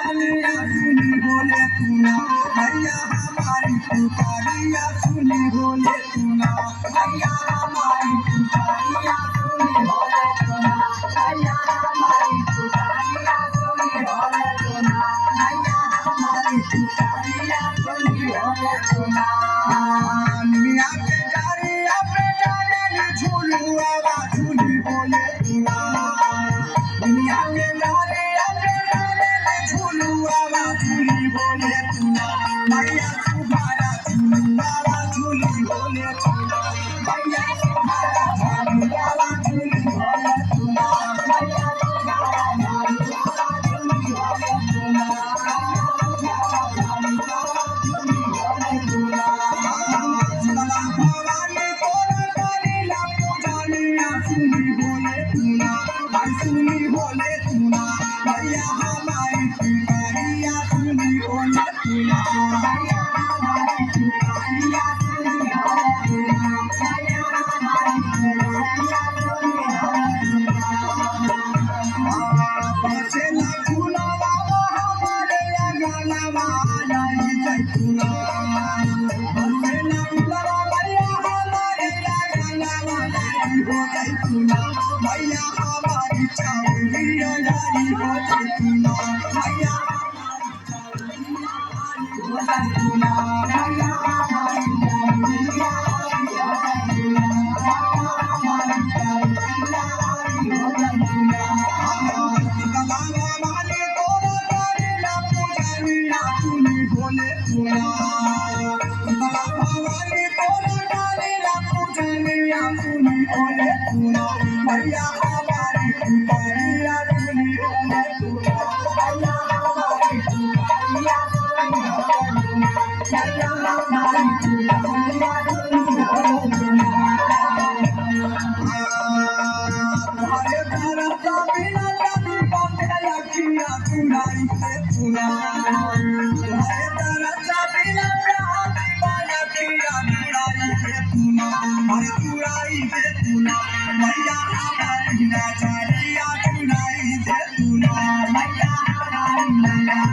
पुकारिया सुनी बोले तूना भैया हमारी पुकारिया सुनी बोले तूना भैया हमारी पुकारिया सुनी बोले तूना भैया हमारी पुकारिया सुनी बोले तूना भैया हमारी पुकारिया सुनी बोले तूना मियां के डारिया पे डाले झूलुआ झूली बोले तूना मियां के डारिया पे डाले झूलुआ झूली बोले तूना भैया तुम्हारा झूलुआ झूली बोले तूना भैया तुम्हारा झूलुआ झूली बोले तूना भैया तुम्हारा झूलुआ झूली बोले तूना सुनी बोले तूना भैया हमारी पुकारिया सुनी बोले तूना भैया हमारी पुकारिया सुनी बोले तूना भैया हमारी पुकारिया सुनी बोले तूना बसेला फूलवा हमारे अंगनवा आई जैतूना बसेला फूलवा भैया हमारे अंगनवा आई हो जैतूना भैया हमारी चावलिया यारी हो जैतूना भैया हमारी चावलिया यारी हो जैतूना भैया हमारी चावलिया यारी हो जैतूना गला वाले तोरा करेला पुजारिया सुनी बोले तूना भैया हमारी पुकारिया सुनी बोले तूना भैया हमारी पुकारिया सुनी बोले तूना भैया हमारी पुकारिया सुनी बोले तूना तुम्हारे घर का बिना कभी बातें लखिया सुनाई से तूना